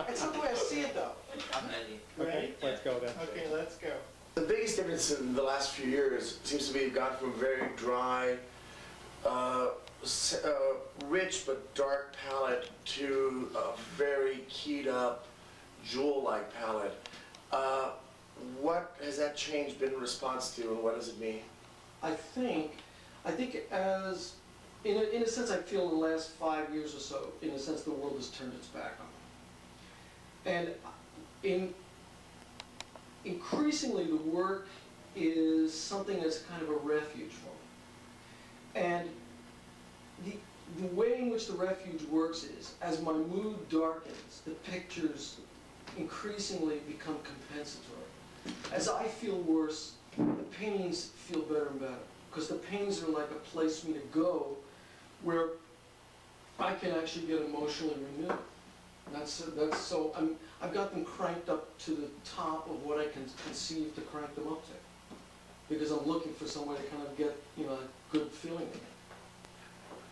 It's not the way I see it, though. I'm ready. Ready? Let's go then. Okay, let's go. The biggest difference in the last few years seems to be you've gone from a very dry, rich but dark palette to a very keyed up, jewel-like palette. What has that change been in response to, and what does it mean? I think as, in a sense, I feel in the last 5 years or so, in a sense, the world has turned its back on me. And increasingly, the work is something that's kind of a refuge for me. And the way in which the refuge works is, as my mood darkens, the pictures increasingly become compensatory. As I feel worse, the paintings feel better and better, because the paintings are like a place for me to go where I can actually get emotionally renewed. So I've got them cranked up to the top of what I can conceive to crank them up to, because I'm looking for some way to kind of get, you know, a good feeling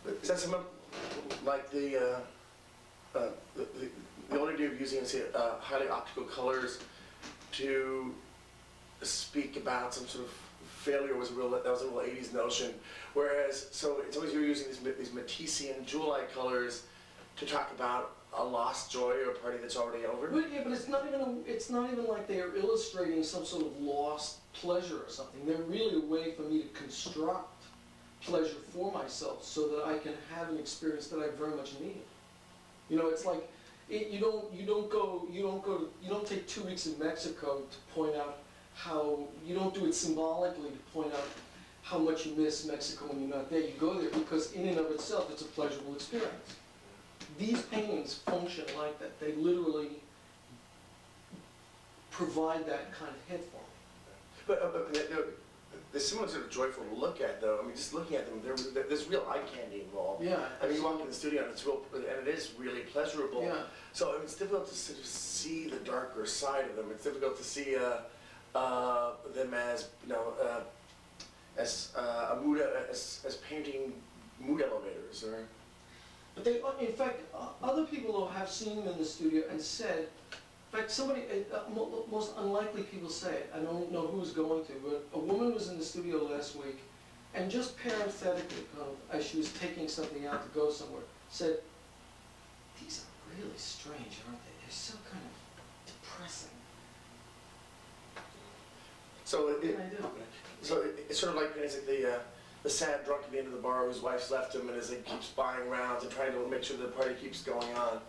again. Is that something like the old idea of using, say, highly optical colors to speak about some sort of failure was that was a real 80s notion, whereas, so it's always you're using these Matisse-y jewel-like colors to talk about a lost joy or a party that's already over? But, yeah, but it's not even like they are illustrating some sort of lost pleasure or something. They're really a way for me to construct pleasure for myself so that I can have an experience that I very much need. You know, it's like you don't take 2 weeks in Mexico to point out how, you don't do it symbolically to point out how much you miss Mexico when you're not there. You go there because in and of itself it's a pleasurable experience. These paintings function like that. They literally provide that kind of hit for me. But they're similar sort of joyful to look at, though. I mean, just looking at them, there's real eye candy involved. Yeah. I mean, you walk in the studio and it is really pleasurable. Yeah. So I mean, it's difficult to sort of see the darker side of them. It's difficult to see them as, you know, as painting mood elevators, or. But they, in fact, other people have seen them in the studio and said, in fact, somebody, most unlikely people say it, I don't know who's going to, but a woman was in the studio last week and just parenthetically, as she was taking something out to go somewhere, said, these are really strange, aren't they? They're so kind of depressing. So it's sort of like, the sad drunk at the end of the bar whose wife's left him and as he keeps buying rounds and trying to make sure the party keeps going on,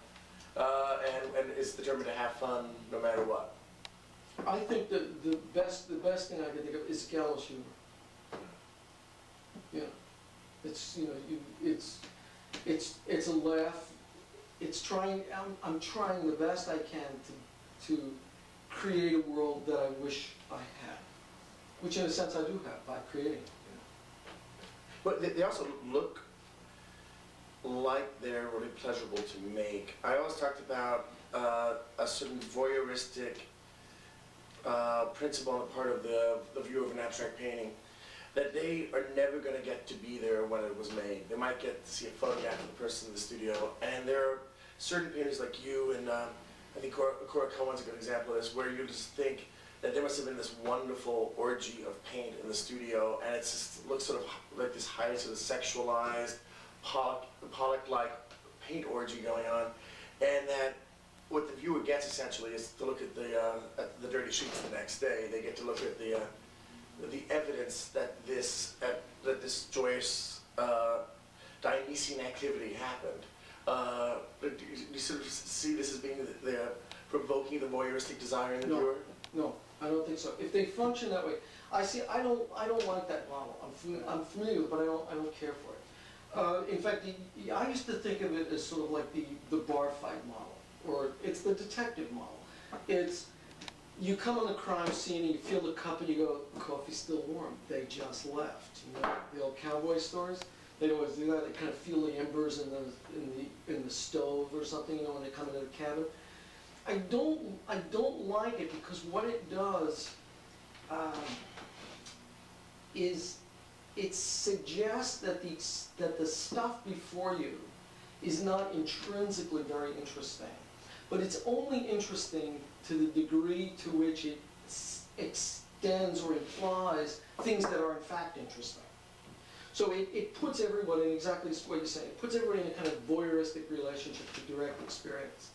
and is determined to have fun no matter what. I think that the best thing I can think of is gallows humor. Yeah, it's, you know, it's a laugh. It's trying. I'm trying the best I can to create a world that I wish I had, which in a sense I do have by creating it. But they also look like they're really pleasurable to make. I always talked about a certain voyeuristic principle on the part of the viewer of an abstract painting, that they are never going to get to be there when it was made. They might get to see a photograph of the person in the studio, and there are certain painters like you, and I think Cora Cohen's a good example of this, where you just think that there must have been this wonderful orgy of paint in the studio, and it just looks sort of like this highly sort of sexualized, Pollock-like paint orgy going on, and that what the viewer gets essentially is to look at the dirty sheets the next day. They get to look at the evidence that this joyous Dionysian activity happened. Do you sort of see this as being provoking the voyeuristic desire in the viewer? No, I don't think so. If they function that way, I don't like that model. I'm familiar with it, but I don't care for it. In fact, I used to think of it as sort of like the bar fight model, or it's the detective model. It's, you come on the crime scene and you feel the cup and you go, coffee's still warm. They just left. You know, the old cowboy stories. They always do that. They kind of feel the embers in the stove or something. You know, when they come into the cabin. I don't like it because what it does is it suggests that the stuff before you is not intrinsically very interesting. But it's only interesting to the degree to which it extends or implies things that are in fact interesting. So it puts everyone in exactly what you're saying. It puts everyone in a kind of voyeuristic relationship to direct experience.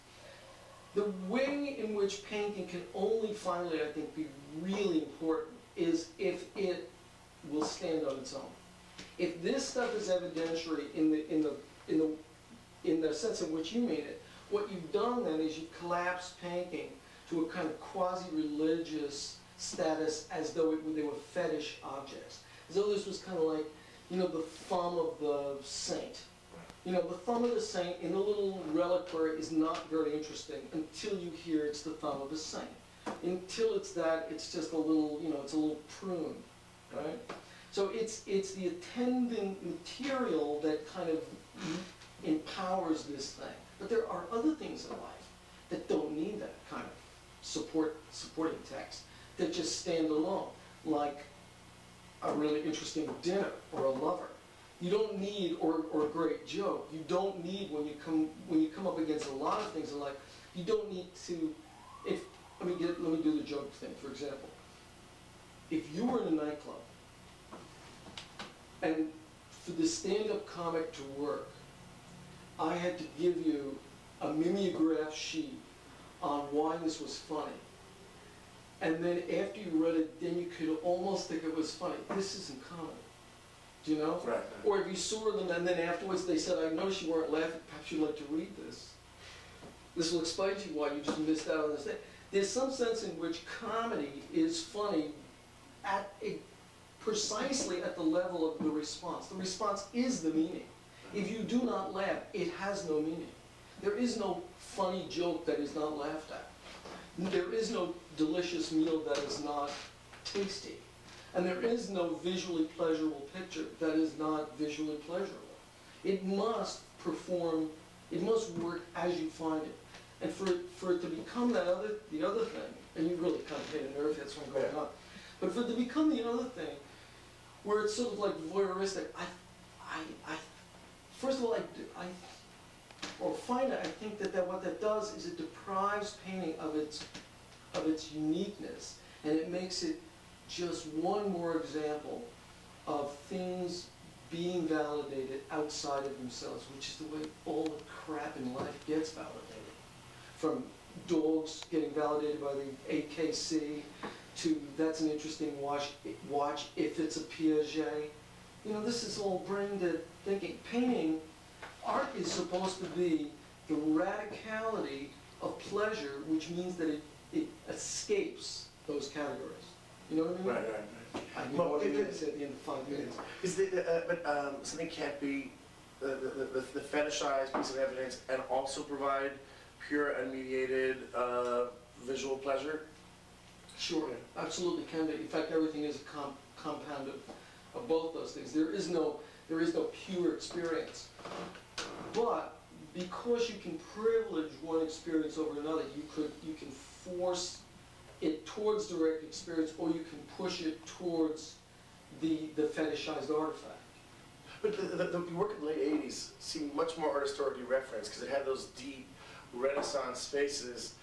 The way in which painting can only finally, I think, be really important is if it will stand on its own. If this stuff is evidentiary in the sense in which you mean it, what you've done then is you've collapsed painting to a kind of quasi-religious status as though they were fetish objects. As though this was kind of like, you know, the thumb of the saint. You know, the thumb of the saint in a little reliquary is not very interesting until you hear it's the thumb of a saint. Until it's that, it's just a little, you know, it's a little prune, right? So it's the attendant material that kind of empowers this thing. But there are other things in life that don't need that kind of supporting text, that just stand alone, like a really interesting dinner or a lover. You don't need, or a great joke. You don't need, when you come up against a lot of things in life, you don't need to. Let me do the joke thing, for example. If you were in a nightclub and for the stand-up comic to work, I had to give you a mimeograph sheet on why this was funny. And then after you read it, then you could almost think it was funny. This isn't comedy. Do you know? Right. Or if you saw them and then afterwards they said, I noticed you weren't laughing, perhaps you'd like to read this. This will explain to you why you just missed out on this thing. There's some sense in which comedy is funny precisely at the level of the response. The response is the meaning. If you do not laugh, it has no meaning. There is no funny joke that is not laughed at. There is no delicious meal that is not tasty. And there is no visually pleasurable picture that is not visually pleasurable. It must perform, it must work as you find it. And for it to become the other thing, and you really kind of made a nerve hit from going on, but for it to become the other thing, where it's sort of like voyeuristic, first of all, I think that what that does is it deprives painting of its uniqueness, and it makes it just one more example of things being validated outside of themselves, which is the way all the crap in life gets validated. From dogs getting validated by the AKC to that's an interesting watch if it's a Piaget. You know, this is all brain-dead thinking. Painting, art is supposed to be the radicality of pleasure, which means that it escapes those categories. You know what I mean? Right. I mean, what did I say at the end of 5 minutes? But something can't be the fetishized piece of evidence and also provide pure unmediated visual pleasure? Sure, absolutely can be. In fact, everything is a compound of both those things. There is no pure experience. But because you can privilege one experience over another, you can force it towards direct experience, or you can push it towards the fetishized artifact. But the work of the late 80s seemed much more art historically referenced because it had those deep Renaissance spaces,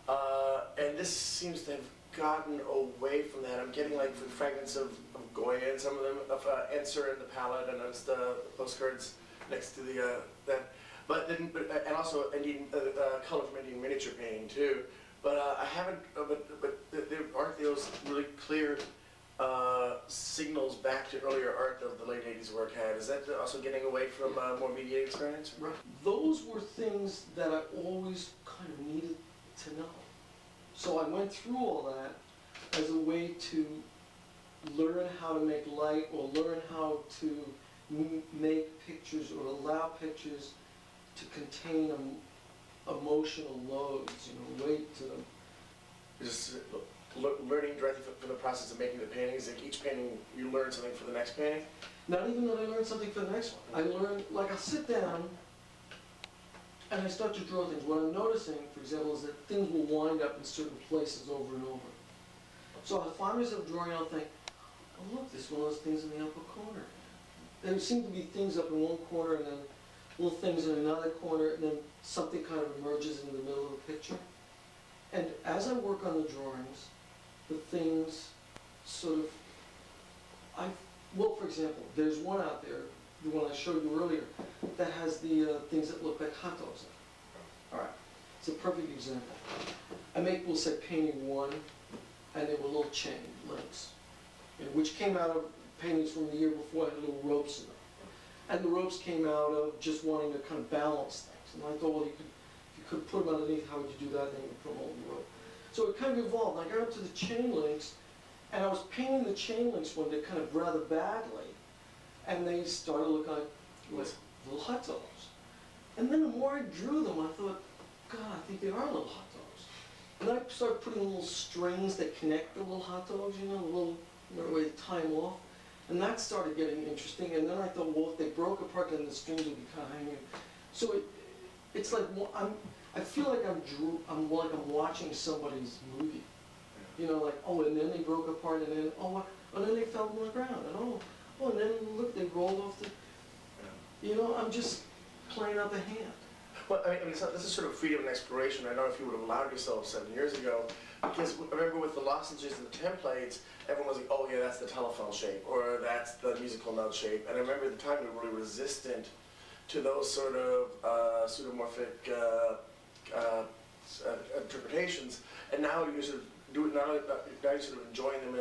and this seems to have gotten away from that. I'm getting like fragments of Goya and some of them, of Ensor and the palette, and those the postcards next to the that. But then, and also Indian color from Indian miniature painting too. But I haven't. But there aren't those really clear signals back to earlier art that the late 80s work had. Is that also getting away from more mediated experience? Right. Those were things that I always kind of needed to know. So I went through all that as a way to learn how to make light, or learn how to make pictures, or allow pictures to contain emotional loads, weight to them. Just learning directly from the process of making the paintings. Like each painting, you learn something for the next painting. Not even that I learned something for the next one. I learned, like I'll sit down and I start to draw things. What I'm noticing, for example, is that things will wind up in certain places over and over. So I find myself drawing out and think, oh look, there's one of those things in the upper corner. There seem to be things up in one corner, and then little things in another corner, and then something kind of emerges in the middle of the picture. And as I work on the drawings, the things sort of, well, for example, there's one out there, the one I showed you earlier, that has the things that look like hot dogs. All right, it's a perfect example. I make, we'll say, painting one, and they were little chain links, which came out of paintings from the year before, had little ropes in them. And the ropes came out of just wanting to kind of balance things. And I thought, well, if you could put them underneath, how would you do that? Then you would put them over the rope. So it kind of evolved. I got up to the chain links, and I was painting the chain links one day kind of rather badly, and they started looking like little hot dogs. And then the more I drew them, I thought, God, I think they are little hot dogs. And I started putting little strings that connect the little hot dogs, you know, the little way to tie them off. And that started getting interesting. And then I thought, well, if they broke apart, then the strings would be kind of hanging. So it's like, I feel like I'm watching somebody's movie. You know, like, oh, and then they broke apart, and then, oh, and then they fell on the ground, and oh, and then look, they rolled off the, you know, I'm just playing out the hand. Well, I mean, this is sort of freedom and exploration. I don't know if you would have allowed yourself 7 years ago, because I remember with the lozenges and the templates, everyone was like, oh yeah, that's the telephone shape, or that's the musical note shape. And I remember at the time we were really resistant to those sort of pseudomorphic interpretations, and now you sort of do it, now you're sort of enjoying them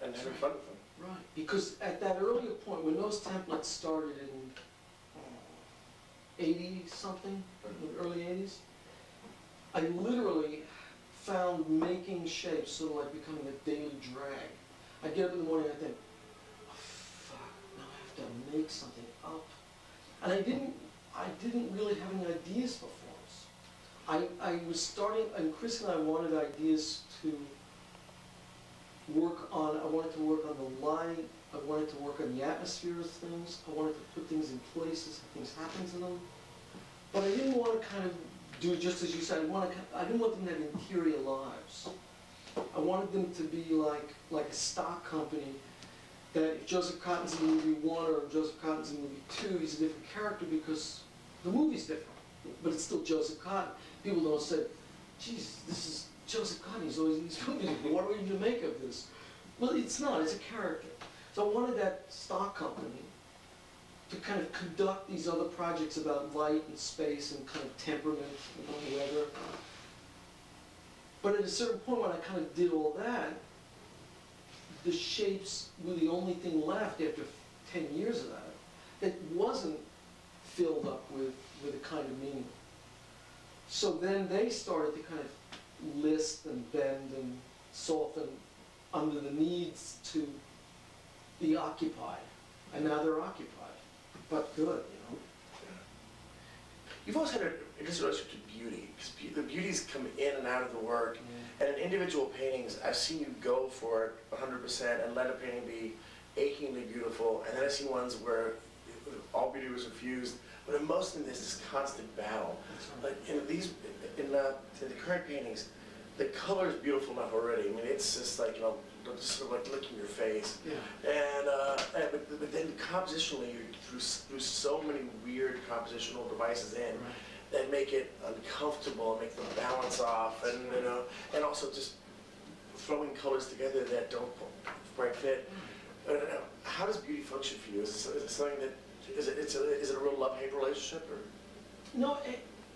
and having fun with them. Right, because at that earlier point, when those templates started in 80-something, the early 80s, I literally found making shapes sort of like becoming a daily drag. I get up in the morning and I think, oh, fuck, now I have to make something up. And I didn't really have any ideas for forms. I was starting, and Chris and I wanted ideas to work on, I wanted to work on the light, I wanted to work on the atmosphere of things, I wanted to put things in places, have things happen to them. But I didn't want to kind of do just as you said, I didn't want them to have interior lives. I wanted them to be like a stock company, that if Joseph Cotton's in movie 1 or Joseph Cotton's in movie 2, he's a different character because the movie's different. But it's still Joseph Cotton. People don't say, geez, this is Joseph Cotton, he's always in these movies, what are we going to make of this? Well, it's not, it's a character. So I wanted that stock company to kind of conduct these other projects about light and space and kind of temperament and weather. But at a certain point when I kind of did all that, the shapes were the only thing left after 10 years of that that wasn't filled up with a kind of meaning. So then they started to kind of list and bend and soften under the needs to be occupied. And now they're occupied, but good, you know. You've always had a relationship to beauty, because the beauties come in and out of the work. And in individual paintings, I've seen you go for it 100% and let a painting be achingly beautiful. And then I've seen ones where all beauty was infused. But in most of them, there's this constant battle. Like in the current paintings, the color is beautiful enough already. I mean, it's just like, you know, just sort of like licking your face. Yeah. But then compositionally, you're through so many weird compositional devices in that make it uncomfortable, and make them balance off, and you know, and also just throwing colors together that don't quite fit. How does beauty function for you? Is it something that is it a real love-hate relationship, or? No,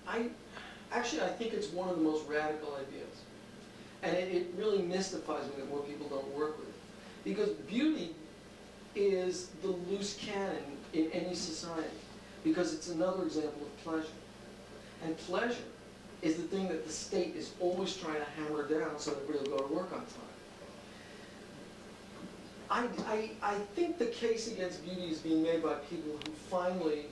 I think it's one of the most radical ideas. And it really mystifies me that more people don't work with it. Because beauty is the loose cannon in any society. Because it's another example of pleasure. And pleasure is the thing that the state is always trying to hammer down so that everybody will go to work on time. I think the case against beauty is being made by people who finally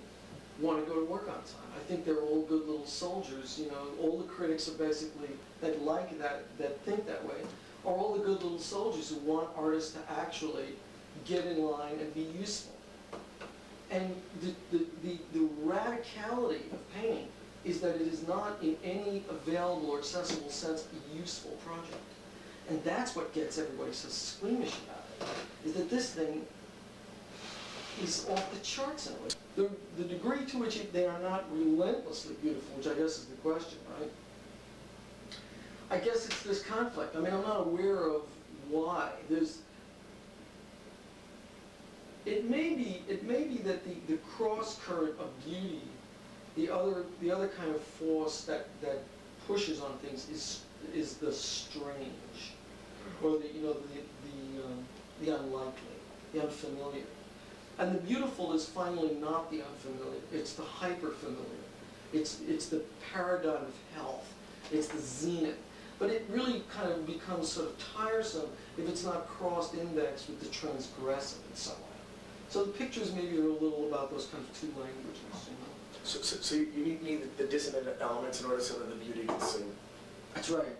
want to go to work on time. I think they're all good little soldiers, you know, all the critics are basically, that like that think that way, are all the good little soldiers who want artists to actually get in line and be useful. And the radicality of painting is that it is not in any available or accessible sense a useful project. And that's what gets everybody so squeamish about it, is that this thing is off the charts in a way. The degree to which they are not relentlessly beautiful, which I guess is the question, right? I guess it's this conflict. I mean, I'm not aware of why. It may be that the cross current of beauty, the other kind of force that pushes on things is the strange, or the unlikely, the unfamiliar. And the beautiful is finally not the unfamiliar. It's the hyper-familiar. It's the paradigm of health. It's the zenith. But it really kind of becomes sort of tiresome if it's not cross-indexed with the transgressive in some way. So the pictures maybe are a little about those kind of two languages, you know. So you need the dissonant elements in order so that the beauty can sing. That's right.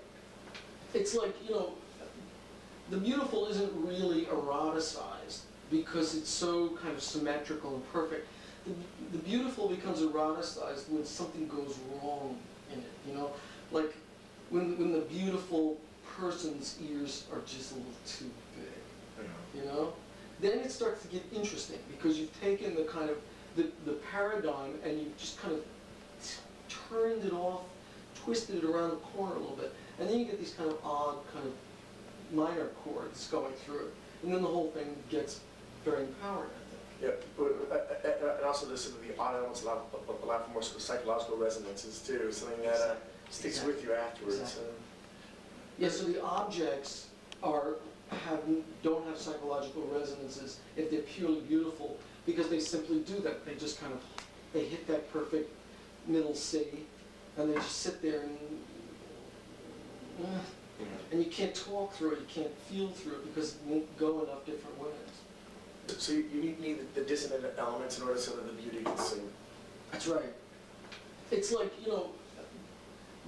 It's like, you know, the beautiful isn't really eroticized because it's so kind of symmetrical and perfect. The beautiful becomes eroticized when something goes wrong in it, you know? Like when the beautiful person's ears are just a little too big, you know? Then it starts to get interesting because you've taken the kind of, the paradigm and you've just kind of turned it off, twisted it around the corner a little bit. And then you get these kind of odd kind of minor chords going through it. And then the whole thing gets very empowering, I think. Yeah, and also the sort of the odd elements allow for more sort of psychological resonances too, something that sticks with you afterwards. Exactly. Yeah, so the objects don't have psychological resonances if they're purely beautiful because they simply do that. They just kind of, they hit that perfect middle C and they just sit there and you can't talk through it, you can't feel through it because it won't go enough different ways. So you need the dissonant elements in order so that the beauty can sing. That's right. It's like, you know,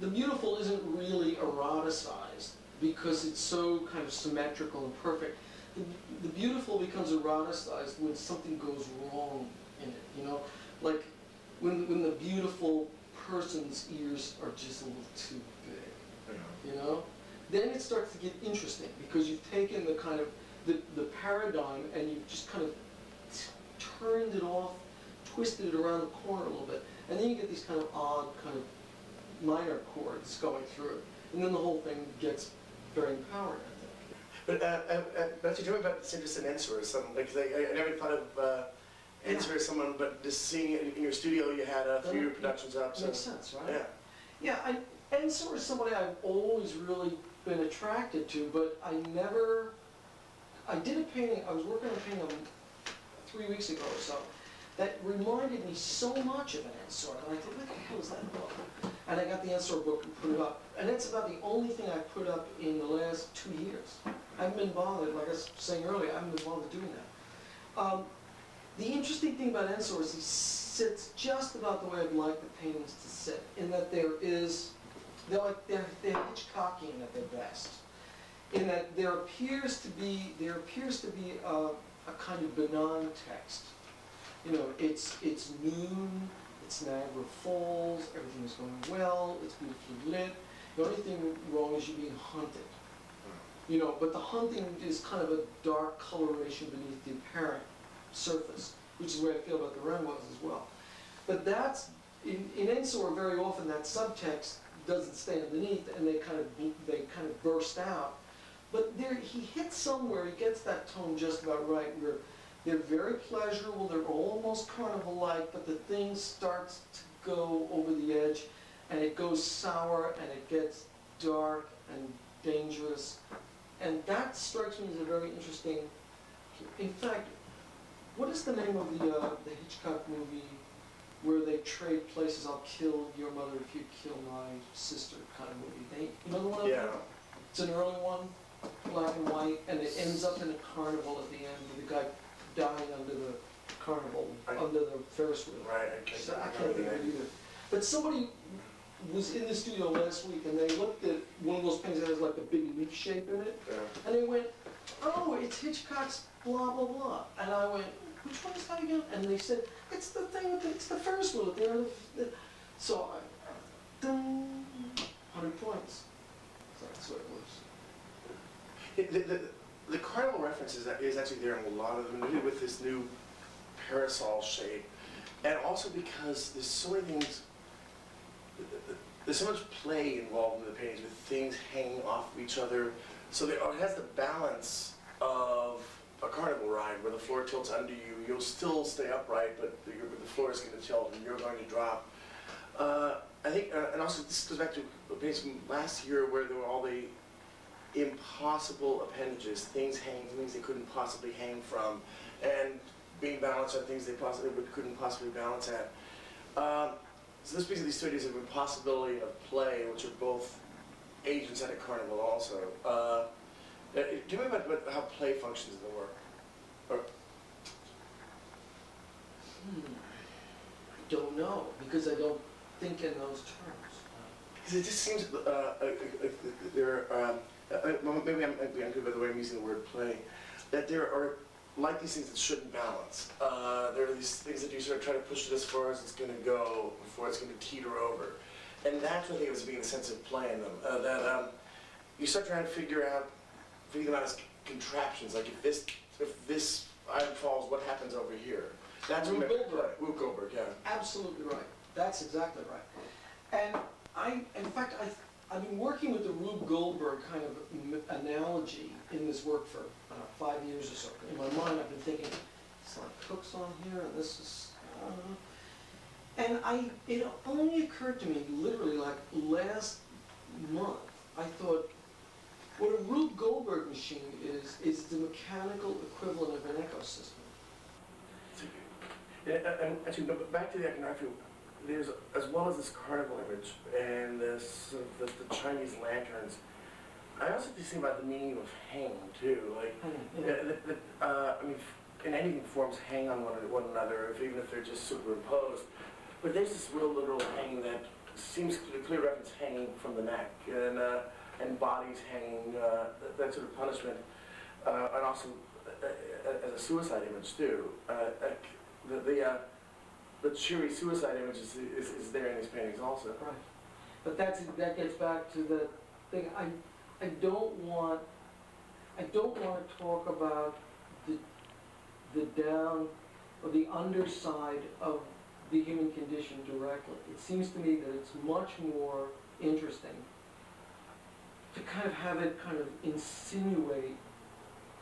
the beautiful isn't really eroticized because it's so kind of symmetrical and perfect. The beautiful becomes eroticized when something goes wrong in it, you know? Like when the beautiful person's ears are just a little too big, you know? Then it starts to get interesting because you've taken the kind of, the paradigm and you've just kind of turned it off, twisted it around the corner a little bit. And then you get these kind of odd kind of minor chords going through it. And then the whole thing gets very empowering, I think. But you talk about this interest in Ensor or something, like I never thought of Ensor as someone, but just seeing it in your studio, you had a few productions up. So. Makes sense, right? Yeah. Yeah, Ensor is somebody I've always really been attracted to, but I did a painting, I was working on a painting 3 weeks ago or so, that reminded me so much of an Ensor, and I thought, what the hell is that book? And I got the Ensor book and put it up. And it's about the only thing I've put up in the last 2 years. I haven't been bothered, like I was saying earlier, I haven't been bothered doing that. The interesting thing about Ensor is he sits just about the way I'd like the paintings to sit, in that they're Hitchcockian at their best. In that there appears to be a kind of benign text. You know, it's noon, it's Niagara Falls, everything is going well, it's beautifully lit. The only thing wrong is you're being hunted. You know, but the hunting is kind of a dark coloration beneath the apparent surface, which is the way I feel about the Renoirs as well. But that's, in Ensor, very often that subtext doesn't stay underneath and they kind of burst out. But there, he hits somewhere, he gets that tone just about right, where they're very pleasurable, they're almost carnival-like, but the thing starts to go over the edge, and it goes sour, and it gets dark and dangerous. And that strikes me as a very interesting, in fact, what is the name of the Hitchcock movie where they trade places? I'll kill your mother if you kill my sister kind of movie. You know the one? Yeah. It's an early one, black and white, and it ends up in a carnival at the end with the guy dying under the carnival, under the Ferris wheel. Right, So I can't think of it either. But somebody was in the studio last week and they looked at one of those paintings that has like a big leaf shape in it, and they went, oh, it's Hitchcock's blah, blah, blah. And I went, which one is that again? And they said, it's the thing, it's the Ferris wheel at the end of the... So I, 100 points. So that's what it was. The carnival reference is actually there in a lot of them, with this new parasol shape, and also because there's so many things, there's so much play involved in the paintings with things hanging off of each other. So it has the balance of a carnival ride where the floor tilts under you. You'll still stay upright, but the floor is going to tilt and you're going to drop. I think, and also this goes back to the paintings from last year where there were all the impossible appendages, things hanging, things they couldn't possibly hang from, and being balanced on things they couldn't possibly balance at. So this speaks of these studies of impossibility of play, which are both agents at a carnival also. Do you know about how play functions in the work? Or, I don't know, because I don't think in those terms. because it just seems maybe I'm good by the way I'm using the word play, that there are like these things that shouldn't balance. There are these things that you sort of try to push it as far as it's going to go before it's going to teeter over. And that's what I think of as being the sense of play in them. That you start trying to figure them out as contraptions. Like if this item falls, what happens over here? That's Rube Goldberg. Rube Goldberg, yeah. Absolutely right. That's exactly right. And in fact, I've been working with the Rube Goldberg kind of analogy in this work for 5 years or so. In my mind, I've been thinking, it's like hooks on here, and this is, and it only occurred to me literally like last month. I thought, what a Rube Goldberg machine is the mechanical equivalent of an ecosystem. And actually, back to the iconography, there's, as well as this carnival image and this, the Chinese lanterns, I also think about the meaning of hang too. Like, I mean, in anything, forms hang on one another, even if they're just superimposed. But there's this real literal hanging that seems to clear reference hanging from the neck, and bodies hanging, that sort of punishment, and also as a suicide image too. The cheery suicide image is there in these paintings also. Right. But that gets back to the thing. I don't want to talk about the down or the underside of the human condition directly. It seems to me that it's much more interesting to kind of have it kind of insinuate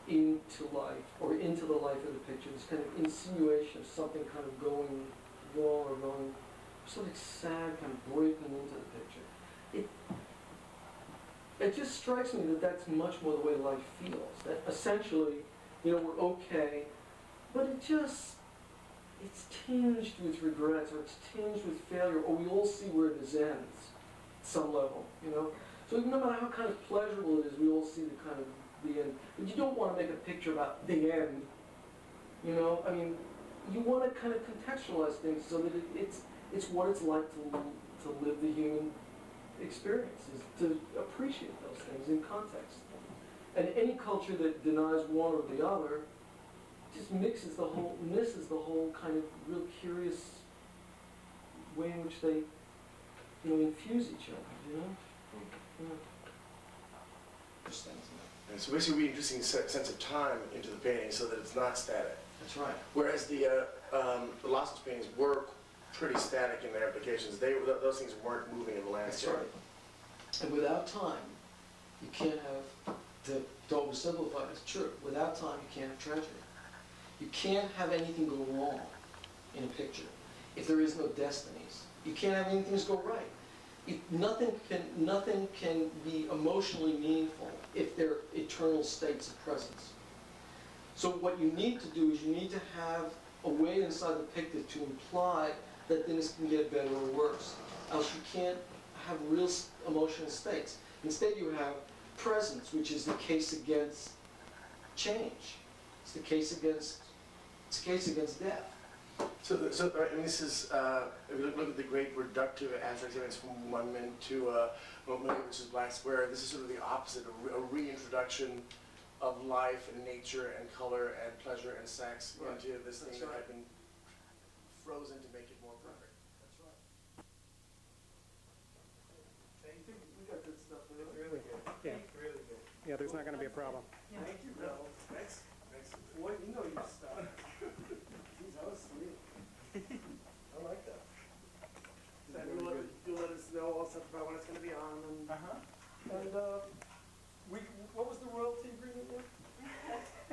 into life, or into the life of the picture, this kind of insinuation of something kind of going wrong or going, something sad kind of breaking into the picture. It just strikes me that that's much more the way life feels. That essentially, you know, we're okay, but it's tinged with regrets, or it's tinged with failure, or we all see where this ends at some level, you know? So no matter how kind of pleasurable it is, we all see the end. But you don't want to make a picture about the end, you know? I mean, you want to kind of contextualize things so that it's what it's like to live the human experience, is to appreciate those things in context. And any culture that denies one or the other just misses the whole kind of real curious way in which they, you know, infuse each other, you know? Yeah. And so basically we introducing a sense of time into the painting so that it's not static. That's right. Whereas the Losses paintings were pretty static in their applications. Those things weren't moving in the landscape. That's right. And without time, you can't have, to oversimplify it, it's true, without time you can't have tragedy. You can't have anything go wrong in a picture if there is no destinies. You can't have anything go right. Nothing can be emotionally meaningful if there are eternal states of presence. So what you need to do is you need to have a way inside the picture to imply that things can get better or worse. Else you can't have real emotional states. Instead you have presence, which is the case against change. It's the case against death. So I mean, this is, if you look at the great reductive abstract events from one minute to one minute, which is Black Square, this is sort of the opposite, a reintroduction of life and nature and color and pleasure and sex into this thing that had been frozen to make it more perfect. That's right. I think we got good stuff. It's really good. Yeah. Really good. Yeah, there's not going to be a problem. Thank you, Bill. Thanks. Boy, you know your stuff. Jeez, I was And what was the royalty agreement again?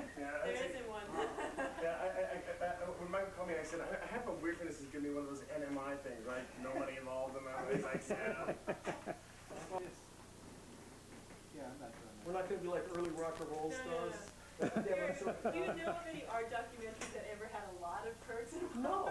There isn't one. When Michael called me, I said, I have a weird feeling this is going to be one of those NMI things, right? No money involved, and I was like, yeah. Yeah, I'm not doing that. We're not going to be like early rock and roll stars. No. Yeah, but Do you know of any art documentaries that ever had a lot of perks involved? No,